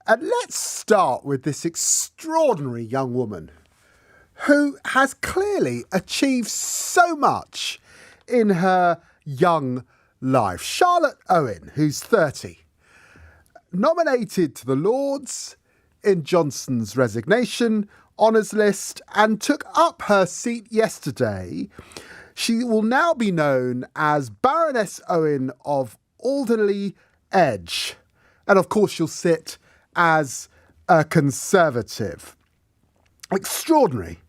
And let's start with this extraordinary young woman who has clearly achieved so much in her young life. Charlotte Owen, who's 30, nominated to the Lords in Johnson's resignation honours list and took up her seat yesterday. She will now be known as Baroness Owen of Alderley Edge. And of course, she'll sit as a Conservative. Extraordinary.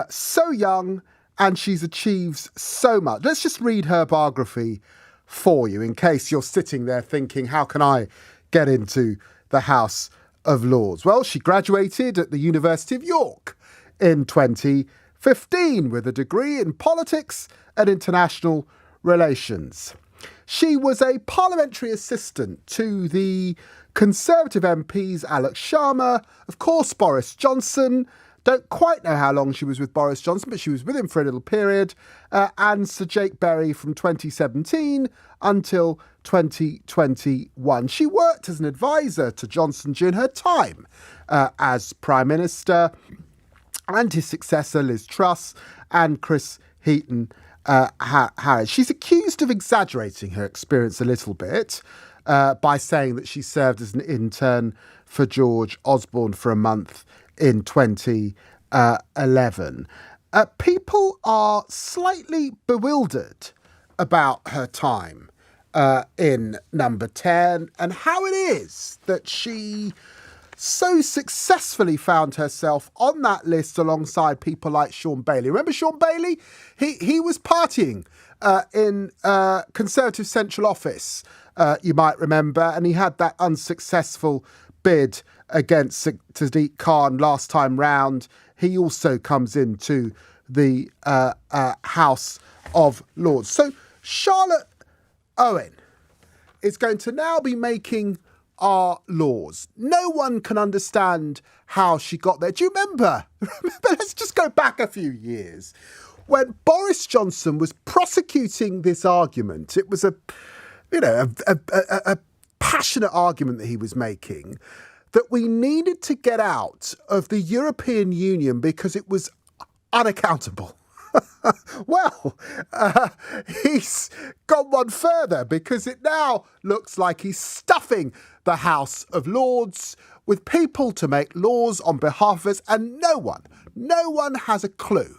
So young, and she's achieved so much. Let's just read her biography for you in case you're sitting there thinking, how can I get into the House of Lords? Well, she graduated at the University of York in 2015 with a degree in politics and international relations. She was a parliamentary assistant to the Conservative MPs Alex Sharma, of course, Boris Johnson. Don't quite know how long she was with Boris Johnson, but she was with him for a little period, and Sir Jake Berry from 2017 until 2021. She worked as an advisor to Johnson during her time as Prime Minister, and his successor, Liz Truss, and Chris Heaton Harris. She's accused of exaggerating her experience a little bit by saying that she served as an intern for George Osborne for a month in 2011. People are slightly bewildered about her time in Number 10 and how it is that she so successfully found herself on that list alongside people like Sean Bailey. Remember Sean Bailey? He was partying in Conservative Central Office, you might remember, and he had that unsuccessful bid against Sadiq Khan last time round. He also comes into the House of Lords. So Charlotte Owen is going to now be making our laws. No one can understand how she got there. Do you remember? Let's just go back a few years. When Boris Johnson was prosecuting this argument, it was a passionate argument that he was making, that we needed to get out of the European Union because it was unaccountable. Well, he's gone one further because it now looks like he's stuffing the House of Lords with people to make laws on behalf of us, and no one has a clue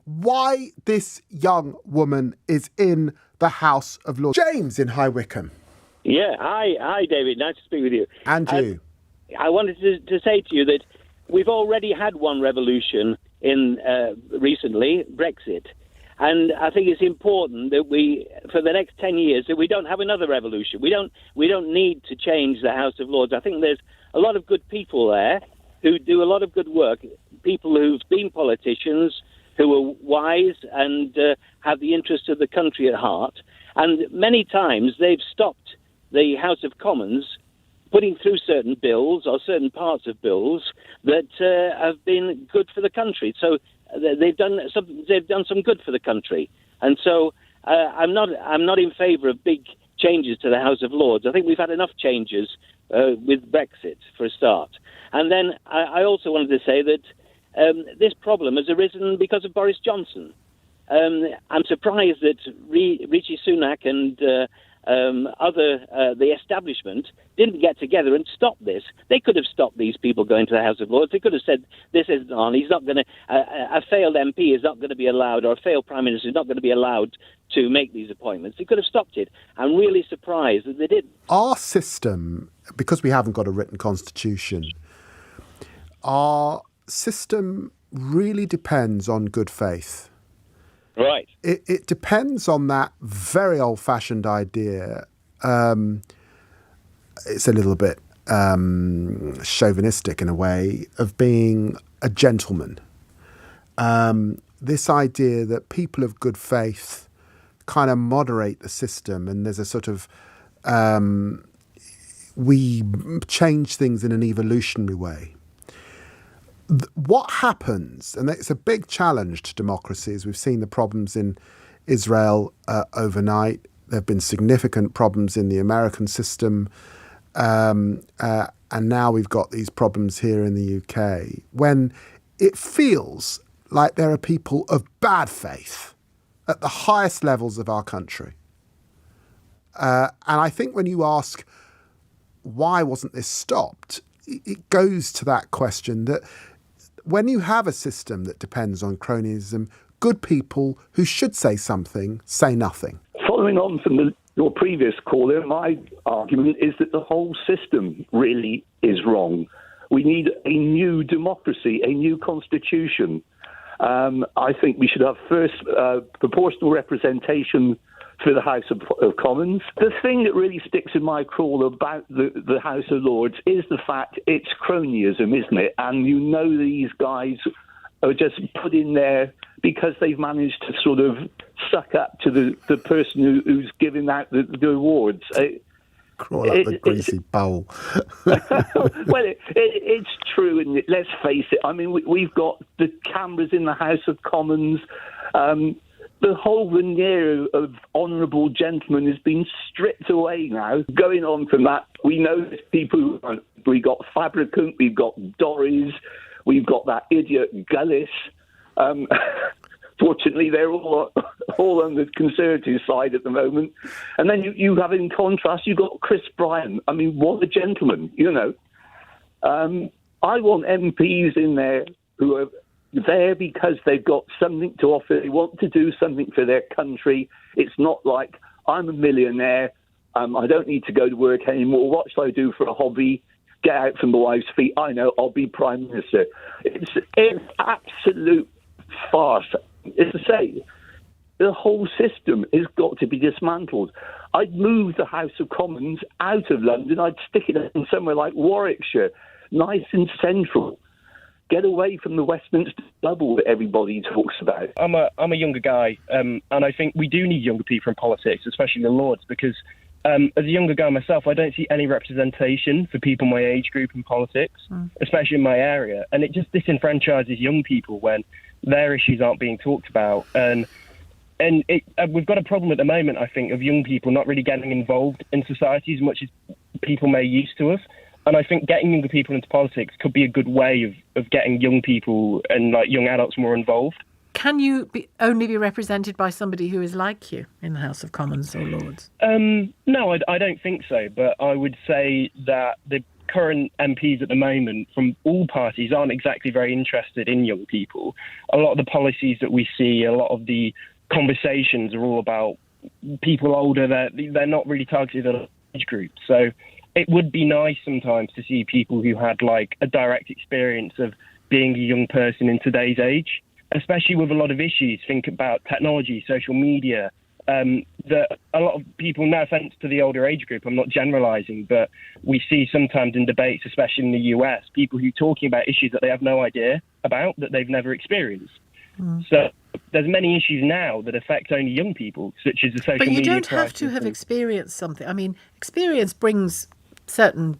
why this young woman is in the House of Lords. James in High Wycombe. Yeah, hi, David. Nice to speak with you. And you. I wanted to say to you that we've already had one revolution in recently, Brexit. And I think it's important that we, for the next 10 years, that we don't have another revolution. We don't need to change the House of Lords. I think there's a lot of good people there who do a lot of good work, people who've been politicians, who are wise and have the interests of the country at heart. And many times they've stopped the House of Commons putting through certain bills or certain parts of bills that have been good for the country. So they've done some good for the country. And so I'm not in favour of big changes to the House of Lords. I think we've had enough changes with Brexit for a start. And then I also wanted to say that this problem has arisen because of Boris Johnson. I'm surprised that Rishi Sunak and the establishment didn't get together and stop this. They could have stopped these people going to the House of Lords. They could have said, this isn't on. He's not going to, a failed MP is not going to be allowed, or a failed Prime Minister is not going to be allowed to make these appointments. They could have stopped it. I'm really surprised that they didn't. Our system, because we haven't got a written constitution, our system really depends on good faith. Right. It depends on that very old-fashioned idea. It's a little bit chauvinistic in a way, of being a gentleman. This idea that people of good faith kind of moderate the system, and there's a sort of we change things in an evolutionary way. What happens, and it's a big challenge to democracies, we've seen the problems in Israel overnight. There have been significant problems in the American system. and now we've got these problems here in the UK, when it feels like there are people of bad faith at the highest levels of our country. And I think when you ask, why wasn't this stopped? It goes to that question that when you have a system that depends on cronyism, good people who should say something say nothing. Following on from your previous caller, my argument is that the whole system really is wrong. We need a new democracy, a new constitution. I think we should have first proportional representation for the House of Commons. The thing that really sticks in my craw about the House of Lords is the fact it's cronyism, isn't it? And you know these guys are just put in there because they've managed to sort of suck up to the person who's giving out the awards. Crawl up the greasy bowl. Well, it's true, and let's face it. I mean, we've got the cameras in the House of Commons. The whole veneer of honourable gentlemen has been stripped away now. Going on from that, we know there's people we've got Fabricant, we've got Dorries, we've got that idiot Gullis. Fortunately, they're all on the Conservative side at the moment. And then you have, in contrast, you've got Chris Bryan. I mean, what a gentleman, you know. I want MPs in there who are there because they've got something to offer. They want to do something for their country. It's not like, I'm a millionaire, I don't need to go to work anymore. What shall I do for a hobby? Get out from my wife's feet. I know, I'll be Prime Minister. It's absolute farce. As I say, the whole system has got to be dismantled. I'd move the House of Commons out of London. I'd stick it in somewhere like Warwickshire, nice and central. Get away from the Westminster bubble that everybody talks about. I'm a younger guy, and I think we do need younger people in politics, especially the Lords, because as a younger guy myself, I don't see any representation for people my age group in politics, especially in my area. And it just disenfranchises young people when their issues aren't being talked about. And we've got a problem at the moment, I think, of young people not really getting involved in society as much as people may used to have. And I think getting younger people into politics could be a good way of getting young people and like young adults more involved. Can you only be represented by somebody who is like you in the House of Commons or Lords? No, I don't think so. But I would say that the current MPs at the moment from all parties aren't exactly very interested in young people. A lot of the policies that we see, a lot of the conversations are all about people older. They're not really targeted at age group. So it would be nice sometimes to see people who had like a direct experience of being a young person in today's age, especially with a lot of issues. Think about technology, social media, that a lot of people, no offence to the older age group, I'm not generalising, but we see sometimes in debates, especially in the US, people who are talking about issues that they have no idea about, that they've never experienced. So there's many issues now that affect only young people, such as the social media. But you don't have to have experienced something. I mean, experience brings certain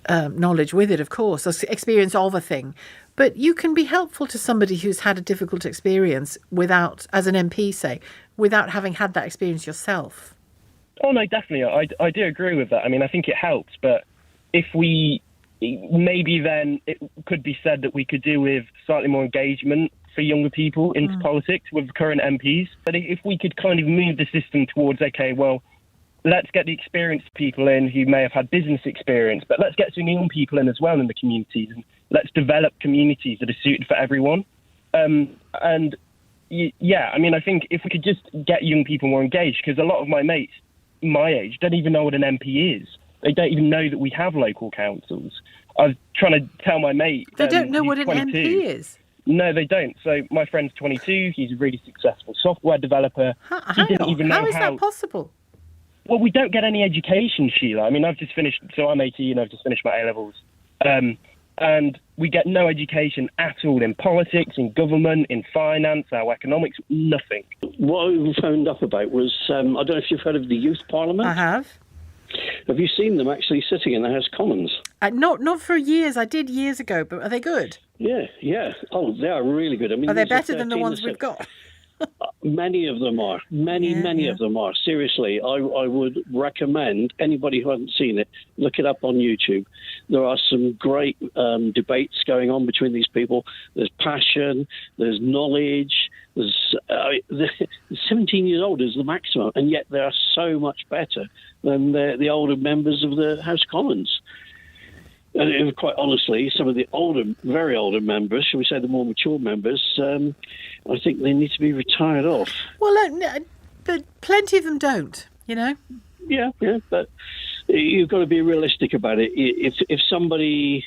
knowledge with it, of course, experience of a thing. But you can be helpful to somebody who's had a difficult experience without, as an MP, say, without having had that experience yourself. Oh, no, definitely. I do agree with that. I mean, I think it helps. But if we, maybe then it could be said that we could do with slightly more engagement for younger people into politics with current MPs. But if we could kind of move the system towards, okay, well, let's get the experienced people in who may have had business experience, but let's get some young people in as well in the communities, and let's develop communities that are suited for everyone. Yeah, I mean, I think if we could just get young people more engaged, because a lot of my mates my age don't even know what an MP is. They don't even know that we have local councils. I was trying to tell my mate... They don't know what an 22. MP is? No, they don't. So my friend's 22. He's a really successful software developer. He didn't even know how is that possible? Well, we don't get any education, Sheila. I mean, I've just finished, so I'm 18, I've just finished my A-levels. And we get no education at all in politics, in government, in finance, our economics, nothing. What I found up about was, I don't know if you've heard of the Youth Parliament. I have. Have you seen them actually sitting in the House of Commons? Not for years. I did years ago, but are they good? Yeah. Oh, they are really good. I mean, Are they better than the ones we've got? Many of them are. Many of them are. Seriously, I would recommend anybody who hasn't seen it, look it up on YouTube. There are some great debates going on between these people. There's passion, there's knowledge, there's 17 years old is the maximum, and yet they are so much better than the older members of the House of Commons. And quite honestly, some of the very older members, shall we say the more mature members, I think they need to be retired off. Well, no, but plenty of them don't, you know? Yeah, but you've got to be realistic about it. If somebody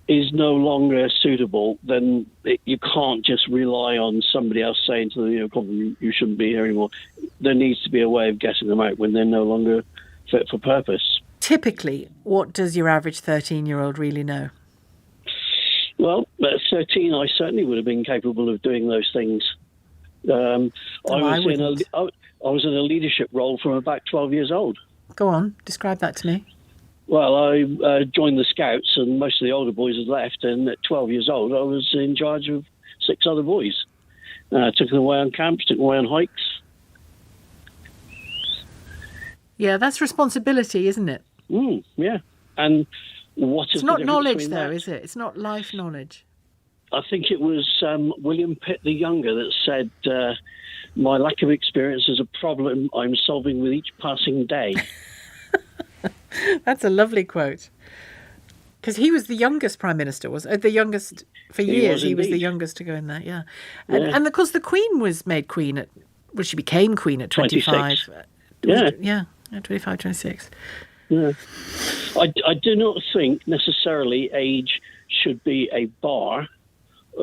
is no longer suitable, then you can't just rely on somebody else saying to them, you shouldn't be here anymore. There needs to be a way of getting them out when they're no longer fit for purpose. Typically, what does your average 13-year-old really know? Well, at 13, I certainly would have been capable of doing those things. I was in a leadership role from about 12 years old. Go on, describe that to me. Well, I joined the Scouts, and most of the older boys had left, and at 12 years old, I was in charge of 6 other boys. Took them away on camps, took them away on hikes. Yeah, that's responsibility, isn't it? Yeah. And what is it's not knowledge, though, is it? It's not life knowledge. I think it was William Pitt the Younger that said, my lack of experience is a problem I'm solving with each passing day. That's a lovely quote. Because he was the youngest Prime Minister, the youngest for years. He was the youngest to go in there, yeah. And of course, the Queen was made Queen she became Queen at 25. 26. Yeah, 25, 26. Yeah. I do not think necessarily age should be a bar.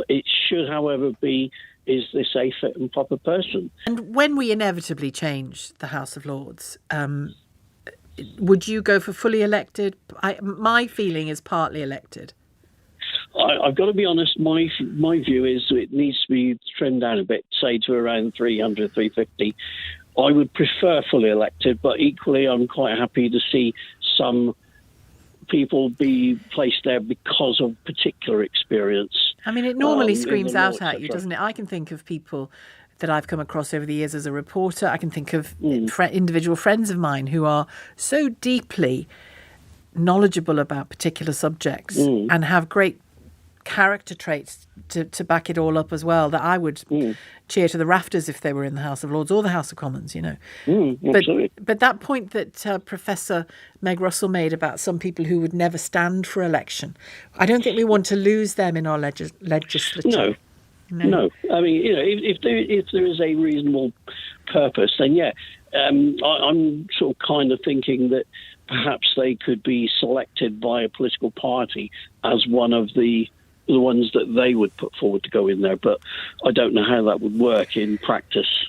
It should, however, be, is this a fit and proper person? And when we inevitably change the House of Lords, would you go for fully elected? My feeling is partly elected. I've got to be honest, my view is it needs to be trimmed down a bit, say to around 300, 350. I would prefer fully elected, but equally I'm quite happy to see some people be placed there because of particular experience. I mean, it normally screams out at you, doesn't it? I can think of people that I've come across over the years as a reporter. I can think of individual friends of mine who are so deeply knowledgeable about particular subjects and have great character traits to back it all up as well, that I would cheer to the rafters if they were in the House of Lords or the House of Commons, you know. But that point that Professor Meg Russell made about some people who would never stand for election, I don't think we want to lose them in our legislature. No. I mean, if there is a reasonable purpose, then yeah. I'm sort of kind of thinking that perhaps they could be selected by a political party as one of the ones that they would put forward to go in there, but I don't know how that would work in practice.